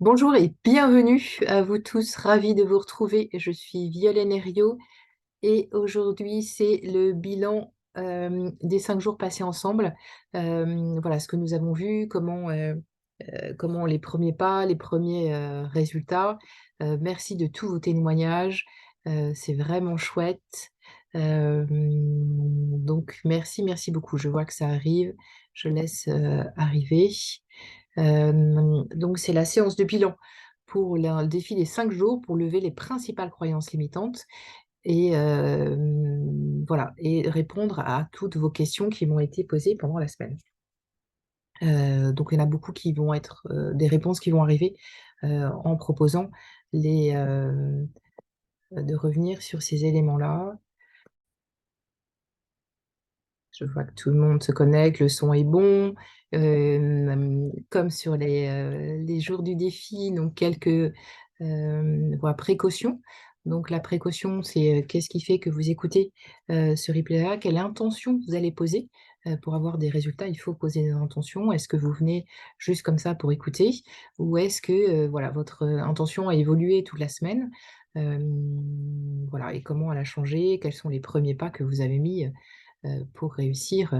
Bonjour et bienvenue à vous tous, ravie de vous retrouver. Je suis Violaine Herriot et aujourd'hui c'est le bilan des 5 jours passés ensemble. Voilà ce que nous avons vu, comment les premiers pas, les premiers résultats. Merci de tous vos témoignages, c'est vraiment chouette. Donc merci beaucoup. Je vois que ça arrive, je laisse arriver. Donc, c'est la séance de bilan pour le défi des 5 jours pour lever les principales croyances limitantes et voilà, et répondre à toutes vos questions qui m'ont été posées pendant la semaine. Donc, il y en a beaucoup qui vont être des réponses qui vont arriver en proposant de revenir sur ces éléments-là. Je vois que tout le monde se connecte, le son est bon. Comme sur les jours du défi, donc quelques voilà, précautions. Donc la précaution, c'est qu'est-ce qui fait que vous écoutez ce replay-là, quelle intention vous allez poser. Pour avoir des résultats, il faut poser des intentions. Est-ce que vous venez juste comme ça pour écouter ou est-ce que voilà, votre intention a évolué toute la semaine? Euh, voilà, et comment elle a changé? Quels sont les premiers pas que vous avez mis pour réussir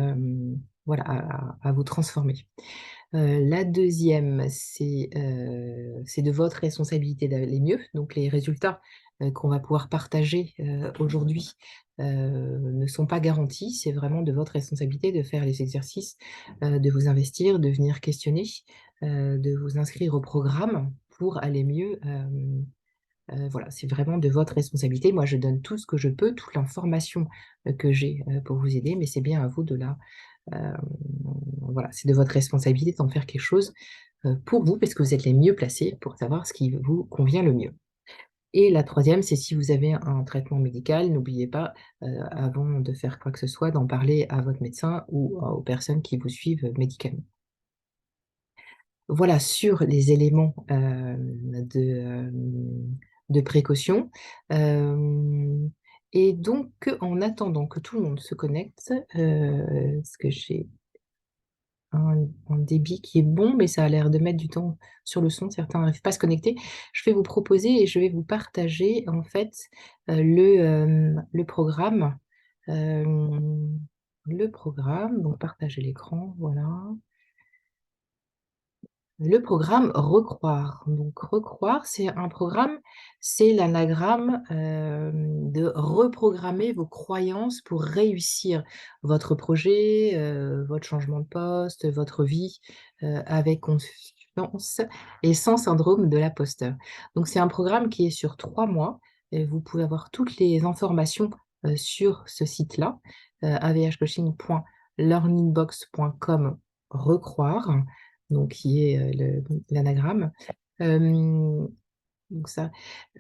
voilà, à vous transformer. La deuxième, c'est de votre responsabilité d'aller mieux. Donc les résultats qu'on va pouvoir partager aujourd'hui ne sont pas garantis. C'est vraiment de votre responsabilité de faire les exercices, de vous investir, de venir questionner, de vous inscrire au programme pour aller mieux. Voilà, c'est vraiment de votre responsabilité. Moi, je donne tout ce que je peux, toute l'information que j'ai pour vous aider, mais c'est bien à vous euh, voilà, c'est de votre responsabilité d'en faire quelque chose pour vous, parce que vous êtes les mieux placés pour savoir ce qui vous convient le mieux. Et la troisième, c'est si vous avez un traitement médical, n'oubliez pas, avant de faire quoi que ce soit, d'en parler à votre médecin ou aux personnes qui vous suivent médicalement. Voilà sur les éléments de précaution. Euh, et donc, en attendant que tout le monde se connecte, parce que j'ai un débit qui est bon, mais ça a l'air de mettre du temps sur le son, certains n'arrivent pas à se connecter, je vais vous proposer et je vais vous partager en fait le programme. Euh, le programme, donc partager l'écran, voilà. Le programme Recroire. Donc, Recroire, c'est un programme, c'est l'anagramme de reprogrammer vos croyances pour réussir votre projet, votre changement de poste, votre vie avec confiance et sans syndrome de l'imposteur. Donc, c'est un programme qui est sur 3 mois. Et vous pouvez avoir toutes les informations sur ce site-là, avhcoaching.learningbox.com Recroire donc qui est l'anagramme. Euh, donc ça.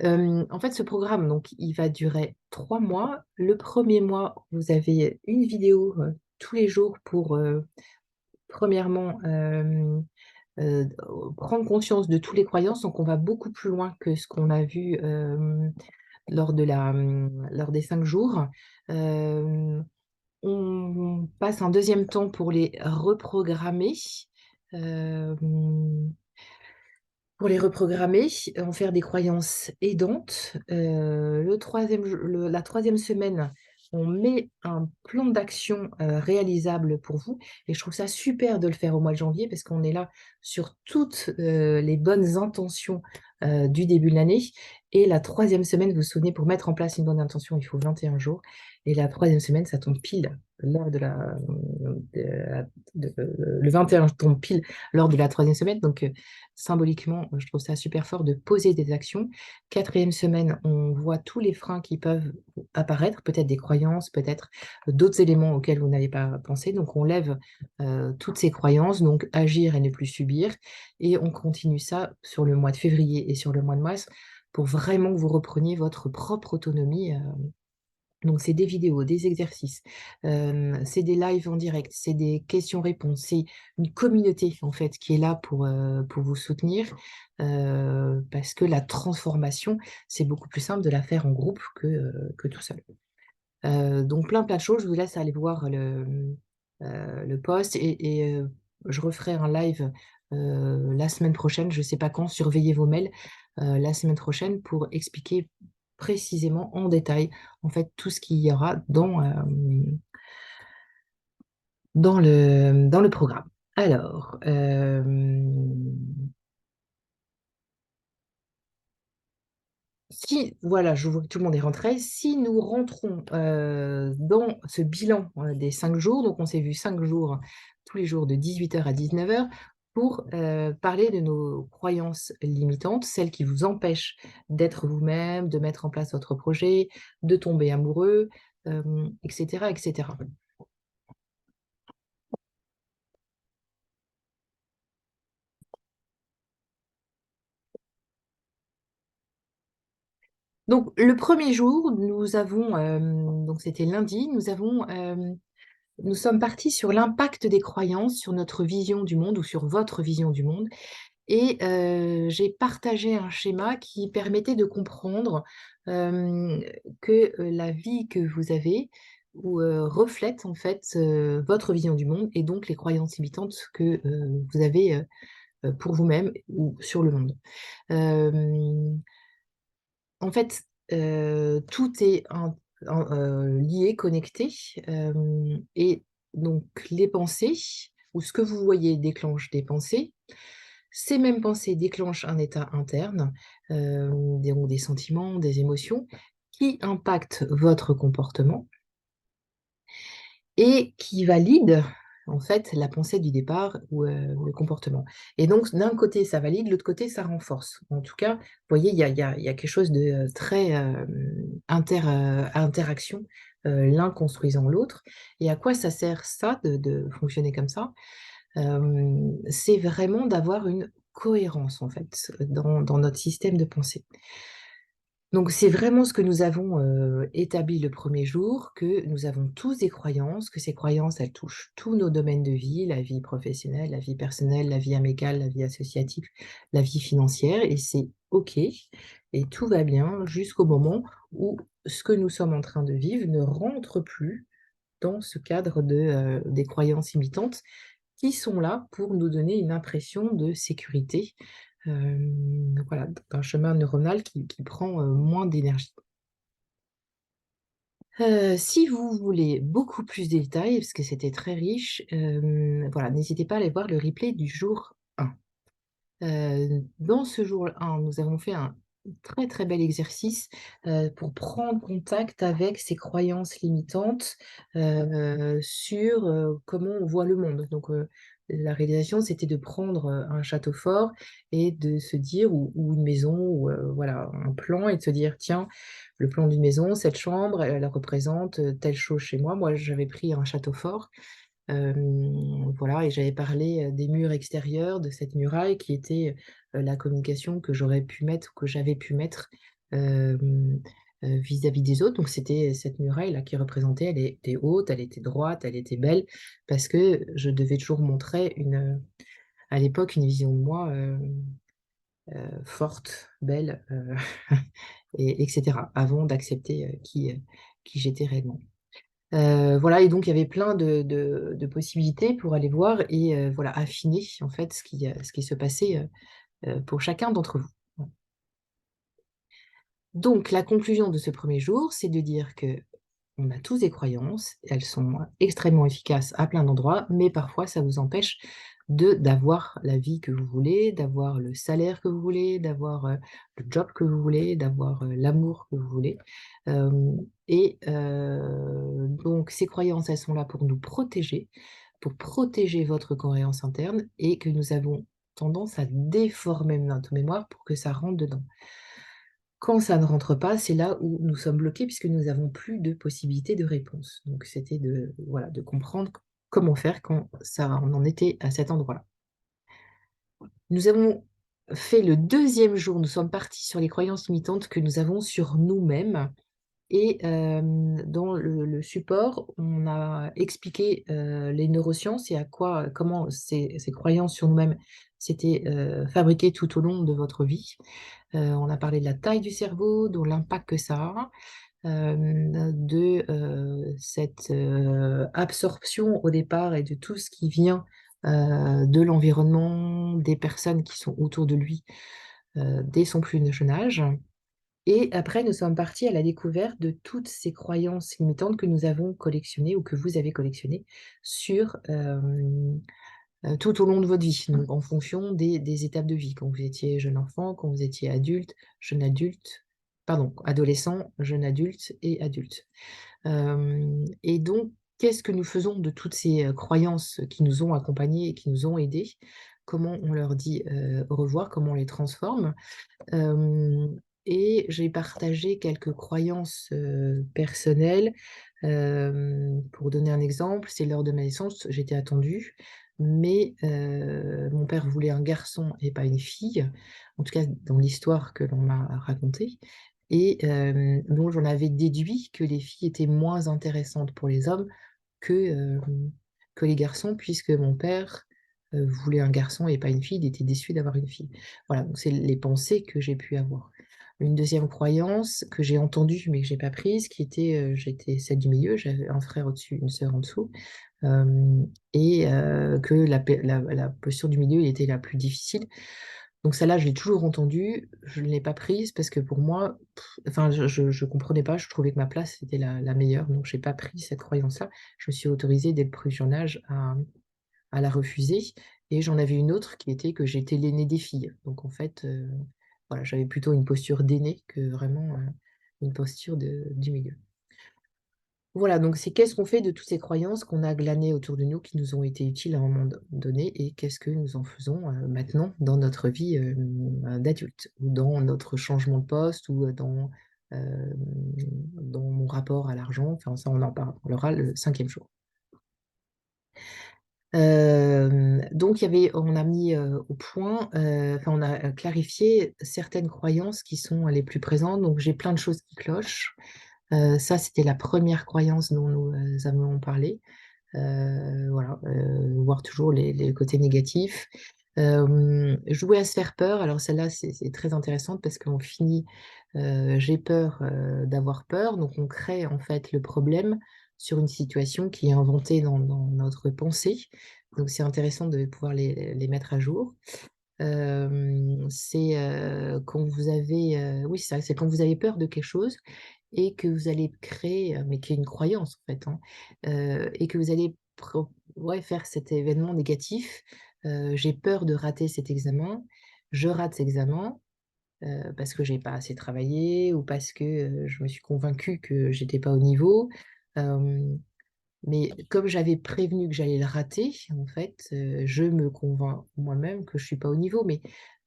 En fait, ce programme, donc, il va durer 3 mois. Le premier mois, vous avez une vidéo tous les jours pour, premièrement, euh, prendre conscience de toutes les croyances. Donc, on va beaucoup plus loin que ce qu'on a vu lors des 5 jours. Euh, on passe un deuxième temps pour les reprogrammer. Euh, pour les reprogrammer, en faire des croyances aidantes. La troisième semaine, on met un plan d'action réalisable pour vous. Et je trouve ça super de le faire au mois de janvier parce qu'on est là sur toutes les bonnes intentions du début de l'année. Et la troisième semaine, vous vous souvenez, pour mettre en place une bonne intention, il faut 21 jours. Et la troisième semaine, ça tombe pile lors le 21 tombe pile lors de la troisième semaine. Donc, symboliquement, je trouve ça super fort de poser des actions. Quatrième semaine, on voit tous les freins qui peuvent apparaître, peut-être des croyances, peut-être d'autres éléments auxquels vous n'avez pas pensé. Donc, on lève toutes ces croyances, donc agir et ne plus subir. Et on continue ça sur le mois de février et sur le mois de mars pour vraiment que vous repreniez votre propre autonomie. Donc, c'est des vidéos, des exercices, c'est des lives en direct, c'est des questions-réponses, c'est une communauté en fait qui est là pour vous soutenir parce que la transformation, c'est beaucoup plus simple de la faire en groupe que tout seul. Donc, plein de choses. Je vous laisse aller voir le post et je referai un live la semaine prochaine, je ne sais pas quand, surveillez vos mails la semaine prochaine pour expliquer précisément en détail en fait tout ce qu'il y aura dans le programme. Alors, si, voilà, je vois que tout le monde est rentré. Si nous rentrons dans ce bilan des 5 jours, donc on s'est vu 5 jours, tous les jours de 18h à 19h, pour parler de nos croyances limitantes, celles qui vous empêchent d'être vous-même, de mettre en place votre projet, de tomber amoureux, etc., etc. Donc, le premier jour, nous avons, donc c'était lundi, nous sommes partis sur l'impact des croyances sur notre vision du monde ou sur votre vision du monde. Et j'ai partagé un schéma qui permettait de comprendre que la vie que vous avez reflète en fait votre vision du monde et donc les croyances limitantes que vous avez pour vous-même ou sur le monde. Euh, En fait, tout est lié, connecté, et donc les pensées ou ce que vous voyez déclenche des pensées. Ces mêmes pensées déclenchent un état interne, des sentiments, des émotions qui impactent votre comportement et qui valide en fait la pensée du départ ou le comportement. Et donc d'un côté ça valide, de l'autre côté ça renforce. En tout cas, vous voyez, il y a quelque chose de très interaction, l'un construisant l'autre. Et à quoi ça sert ça de fonctionner comme ça? C'est vraiment d'avoir une cohérence en fait dans notre système de pensée. Donc c'est vraiment ce que nous avons établi le premier jour, que nous avons tous des croyances, que ces croyances, elles touchent tous nos domaines de vie, la vie professionnelle, la vie personnelle, la vie amicale, la vie associative, la vie financière, et c'est OK, et tout va bien jusqu'au moment où ce que nous sommes en train de vivre ne rentre plus dans ce cadre des croyances imitantes qui sont là pour nous donner une impression de sécurité, voilà, d'un chemin neuronal qui prend moins d'énergie. Si vous voulez beaucoup plus de détails, parce que c'était très riche, voilà, n'hésitez pas à aller voir le replay du jour 1. Dans ce jour 1, nous avons fait un très très bel exercice pour prendre contact avec ces croyances limitantes sur comment on voit le monde. Donc, la réalisation, c'était de prendre un château fort et de se dire, ou une maison, ou voilà, un plan, et de se dire, tiens, le plan d'une maison, cette chambre, elle représente telle chose chez moi. Moi, j'avais pris un château fort. Voilà, et j'avais parlé des murs extérieurs, de cette muraille qui était la communication que j'aurais pu mettre, que j'avais pu mettre vis-à-vis des autres. Donc c'était cette muraille-là qui représentait, elle était haute, elle était droite, elle était belle, parce que je devais toujours montrer à l'époque une vision de moi forte, belle, etc., avant d'accepter qui j'étais réellement. Voilà, et donc il y avait plein de possibilités pour aller voir et voilà, affiner en fait ce qui se passait pour chacun d'entre vous. Voilà. Donc la conclusion de ce premier jour, c'est de dire que on a tous des croyances, elles sont extrêmement efficaces à plein d'endroits, mais parfois ça vous empêche d'avoir la vie que vous voulez, d'avoir le salaire que vous voulez, d'avoir le job que vous voulez, d'avoir l'amour que vous voulez. Et donc ces croyances, elles sont là pour protéger votre cohérence interne et que nous avons tendance à déformer notre mémoire pour que ça rentre dedans. Quand ça ne rentre pas, c'est là où nous sommes bloqués puisque nous n'avons plus de possibilité de réponse. Donc c'était voilà, de comprendre comment faire quand on en était à cet endroit-là. Nous avons fait le deuxième jour, nous sommes partis sur les croyances limitantes que nous avons sur nous-mêmes. Et dans le support, on a expliqué les neurosciences et comment ces croyances sur nous-mêmes s'étaient fabriquées tout au long de votre vie. On a parlé de la taille du cerveau, de l'impact que ça a, de cette absorption au départ et de tout ce qui vient de l'environnement, des personnes qui sont autour de lui dès son plus jeune âge. Et après, nous sommes partis à la découverte de toutes ces croyances limitantes que nous avons collectionnées ou que vous avez collectionnées sur, tout au long de votre vie, donc en fonction des étapes de vie, quand vous étiez jeune enfant, quand vous étiez adulte, jeune adulte, pardon, adolescent, jeune adulte et adulte. Et donc, qu'est-ce que nous faisons de toutes ces, croyances qui nous ont accompagnés et qui nous ont aidés? Comment on leur dit, au revoir? Comment on les transforme? Et j'ai partagé quelques croyances, personnelles. Pour donner un exemple, c'est lors de ma naissance, j'étais attendue, mais mon père voulait un garçon et pas une fille, en tout cas dans l'histoire que l'on m'a racontée et donc j'en avais déduit que les filles étaient moins intéressantes pour les hommes que, que les garçons puisque mon père, voulait un garçon et pas une fille, il était déçu d'avoir une fille. Voilà, donc c'est les pensées que j'ai pu avoir. Une deuxième croyance que j'ai entendue, mais que j'ai pas prise, qui était, j'étais celle du milieu, j'avais un frère au-dessus, une sœur en dessous, et que la posture du milieu était la plus difficile. Donc celle-là, je l'ai toujours entendue, je ne l'ai pas prise parce que pour moi, enfin je comprenais pas, je trouvais que ma place était la meilleure, donc j'ai pas pris cette croyance-là. Je me suis autorisée dès le plus jeune âge à la refuser et j'en avais une autre qui était que j'étais l'aînée des filles. Donc en fait, voilà, j'avais plutôt une posture d'aînée que vraiment, une posture du milieu. Voilà, donc c'est qu'est-ce qu'on fait de toutes ces croyances qu'on a glanées autour de nous, qui nous ont été utiles à un moment donné et qu'est-ce que nous en faisons, maintenant dans notre vie, d'adulte ou dans notre changement de poste ou, hem, dans mon rapport à l'argent, enfin ça on en parlera le cinquième jour. Donc il y avait on a mis, au point, enfin on a, clarifié certaines croyances qui sont les plus présentes, donc j'ai plein de choses qui clochent. Ça c'était la première croyance dont nous, avons parlé. Voilà, voir toujours les côtés négatifs. Jouer à se faire peur, alors celle-là, c'est très intéressante parce qu'on finit, j'ai peur, d'avoir peur, donc on crée en fait le problème sur une situation qui est inventée dans notre pensée. Donc c'est intéressant de pouvoir les mettre à jour. C'est, quand vous avez, oui c'est ça, c'est quand vous avez peur de quelque chose et que vous allez créer, mais qui est une croyance en fait, hein, et que vous allez ouais, faire cet événement négatif. J'ai peur de rater cet examen, je rate cet examen, parce que j'ai pas assez travaillé ou parce que, je me suis convaincue que j'étais pas au niveau. Hem mais comme j'avais prévenu que j'allais le rater, en fait, je me convainc moi-même que je suis pas au niveau. Mais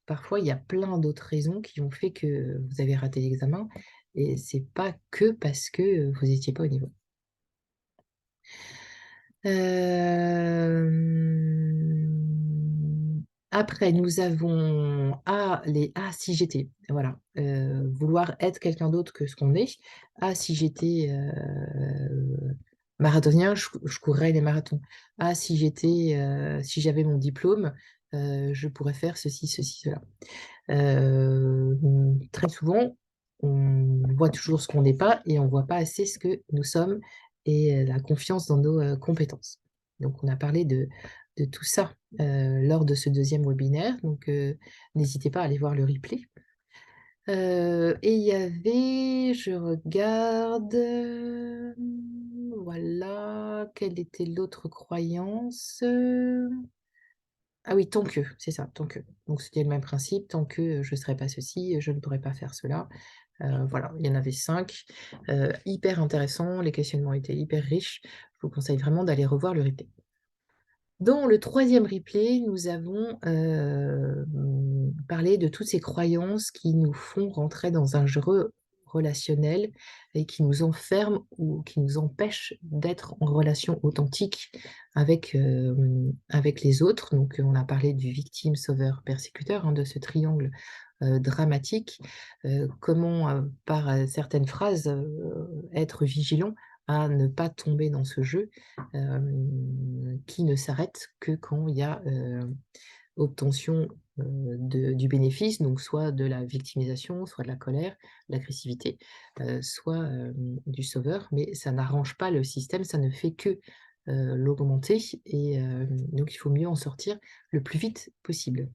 parfois, il y a plein d'autres raisons qui ont fait que vous avez raté l'examen et c'est pas que parce que, vous étiez pas au niveau. Après nous avons «Ah si j'étais», voilà, vouloir être quelqu'un d'autre que ce qu'on est. «Ah si j'étais, marathonien, je courrais les marathons. Ah si j'étais, si j'avais mon diplôme, je pourrais faire ceci, ceci, cela». Très souvent, on voit toujours ce qu'on n'est pas et on voit pas assez ce que nous sommes et la confiance dans nos, compétences. Donc on a parlé de tout ça, lors de ce deuxième webinaire, donc n'hésitez pas à aller voir le replay. Et il y avait je regarde, voilà, quelle était l'autre croyance? Ah oui, tant que, c'est ça, tant que. Donc c'était le même principe, tant que, je ne serai pas ceci, je ne pourrai pas faire cela. Voilà, il y en avait 5, hyper intéressant, les questionnements étaient hyper riches. Je vous conseille vraiment d'aller revoir le replay. Dans le troisième replay, nous avons, parlé de toutes ces croyances qui nous font rentrer dans un jeu relationnel et qui nous enferment ou qui nous empêchent d'être en relation authentique avec les autres. Donc, on a parlé du victime, sauveur, persécuteur, hein, de ce triangle, dramatique. Comment, par, certaines phrases, être vigilant à ne pas tomber dans ce jeu qui ne s'arrête que quand il y a, obtention, du bénéfice, donc soit de la victimisation, soit de la colère, de l'agressivité, soit, du sauveur, mais ça n'arrange pas le système, ça ne fait que, l'augmenter et donc il faut mieux en sortir le plus vite possible.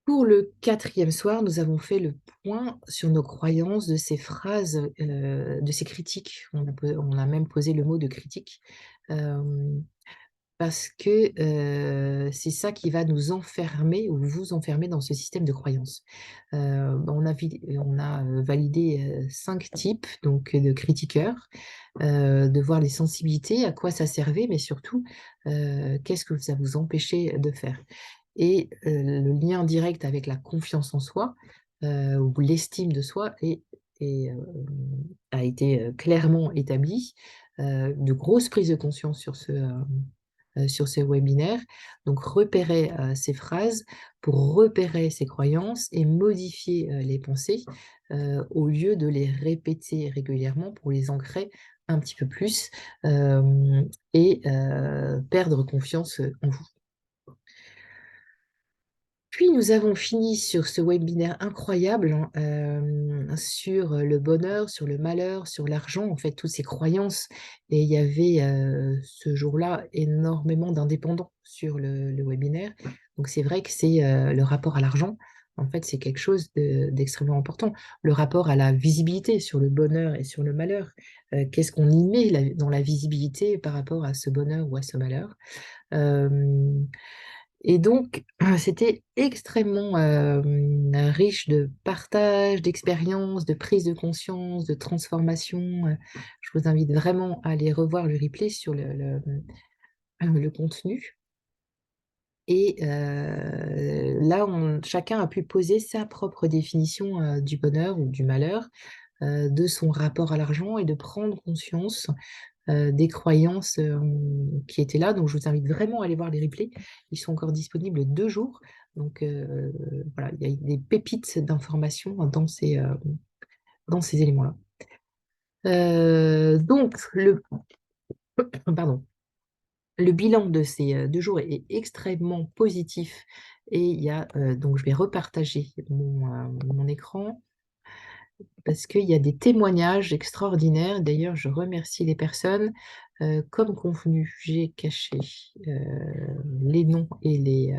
Pour le quatrième soir, nous avons fait le point sur nos croyances de ces phrases, de ces critiques. On a même posé le mot de critique, hem, parce que, c'est ça qui va nous enfermer ou vous enfermer dans ce système de croyances. On a, validé, 5 types donc de critiqueurs, de voir les sensibilités, à quoi ça servait, mais surtout, qu'est-ce que ça vous empêchait de faire? Et le lien direct avec la confiance en soi, ou l'estime de soi a été, clairement établi. De grosses prises de conscience sur ce webinaire. Donc repérer, ces phrases pour repérer ces croyances et modifier, les pensées, au lieu de les répéter régulièrement pour les ancrer un petit peu plus, et perdre confiance, en vous. Puis nous avons fini sur ce webinaire incroyable, hein, sur, le bonheur, sur le malheur, sur l'argent, en fait, toutes ces croyances et il y avait, ce jour-là énormément d'indépendants sur le webinaire. Donc c'est vrai que c'est, le rapport à l'argent, en fait, c'est quelque chose d'extrêmement important. Le rapport à la visibilité sur le bonheur et sur le malheur. Qu'est-ce qu'on y met dans la visibilité par rapport à ce bonheur ou à ce malheur? Hem et donc, c'était extrêmement, riche de partage, d'expériences, de prise de conscience, de transformation, je vous invite vraiment à aller revoir le replay sur le contenu et là, chacun a pu poser sa propre définition, du bonheur ou du malheur, de son rapport à l'argent et de prendre conscience des croyances, qui étaient là. Donc je vous invite vraiment à aller voir les replays. Ils sont encore disponibles 2 jours. Donc voilà, il y a des pépites d'informations dans ces éléments-là. Donc pardon, le bilan de ces, 2 jours est extrêmement positif et il y a, donc je vais repartager mon écran parce qu'il y a des témoignages extraordinaires. D'ailleurs, je remercie les personnes. Comme convenu, j'ai caché, les noms et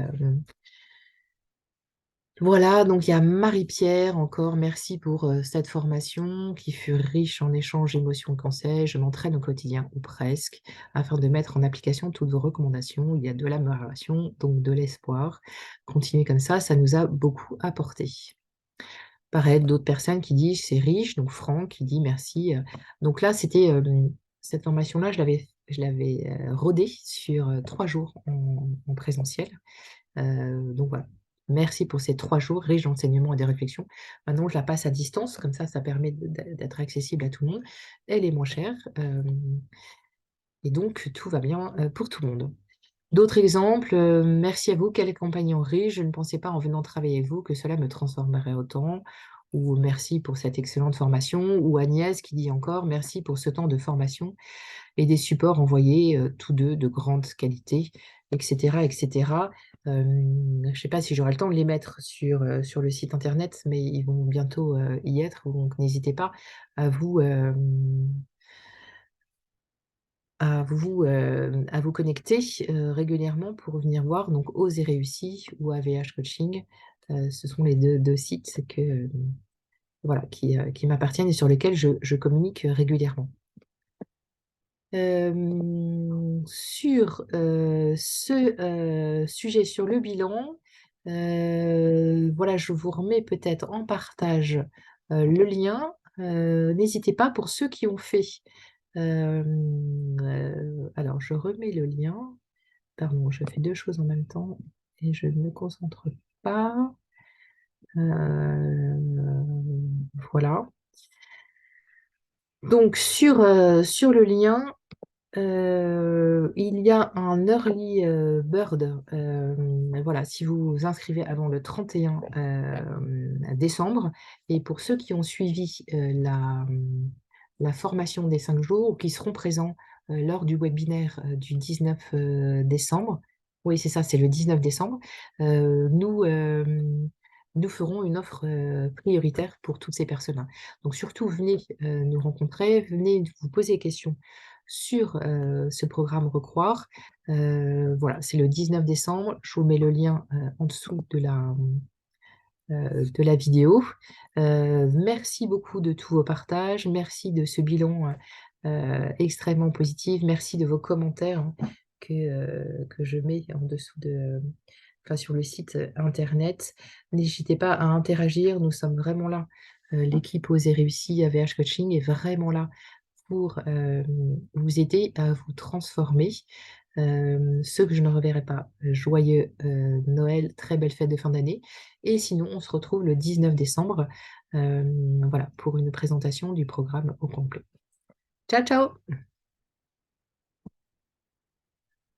voilà, donc il y a Marie-Pierre encore, merci pour, cette formation qui fut riche en échanges, émotions, conseils. Je m'entraîne au quotidien, ou presque, afin de mettre en application toutes vos recommandations. Il y a de l'amélioration, donc de l'espoir. Continuez comme ça nous a beaucoup apporté. Pareil, d'autres personnes qui disent: «C'est riche», donc Franck qui dit: «Merci», donc là, c'était, cette formation-là, je l'avais, rodée sur, 3 jours en présentiel, donc voilà. Merci pour ces 3 jours riches d'enseignements et de réflexions. Maintenant, je la passe à distance, comme ça permet d'être accessible à tout le monde. Elle est moins chère, et donc tout va bien, pour tout le monde. D'autres exemples, «Merci à vous, quel accompagnant riche, je ne pensais pas en venant travailler avec vous que cela me transformerait autant» ou «Merci pour cette excellente formation» ou Agnès qui dit encore: «Merci pour ce temps de formation et des supports envoyés, tous 2 de grande qualité» et cetera et cetera. Je ne sais pas si j'aurai le temps de les mettre sur le site internet, mais ils vont bientôt, y être, donc n'hésitez pas à vous, à vous connecter, régulièrement pour venir voir donc Ose et Réussi ou AVH Coaching. Ce sont les deux sites voilà, qui m'appartiennent et sur lesquels je communique, régulièrement. Sur, sujet sur le bilan, voilà, je vous remets peut-être en partage, le lien. N'hésitez pas pour ceux qui ont fait. Alors je remets le lien. Pardon, je fais 2 choses en même temps et je ne me concentre pas. Voilà. Donc sur le lien, il y a un early, bird, voilà, si vous vous inscrivez avant le 31 décembre et pour ceux qui ont suivi, la formation des 5 jours ou qui seront présents, lors du webinaire, du 19, décembre. Oui, c'est ça, c'est le 19 décembre. Nous ferons une offre, prioritaire pour toutes ces personnes-là. Donc surtout, venez, nous rencontrer, venez vous poser des questions sur, ce programme Recroire. Voilà, c'est le 19 décembre. Je vous mets le lien, en dessous de la vidéo. Merci beaucoup de tous vos partages. Merci de ce bilan extrêmement positif. Merci de vos commentaires hein, que je mets en dessous enfin, sur le site internet. N'hésitez pas à interagir. Nous sommes vraiment là. L'équipe Osez Réussi AVH Coaching est vraiment là pour vous aider à vous transformer. Ceux que je ne reverrai pas, joyeux Noël, très belle fête de fin d'année. Et sinon, on se retrouve le 19 décembre voilà, pour une présentation du programme au complet. Ciao, ciao!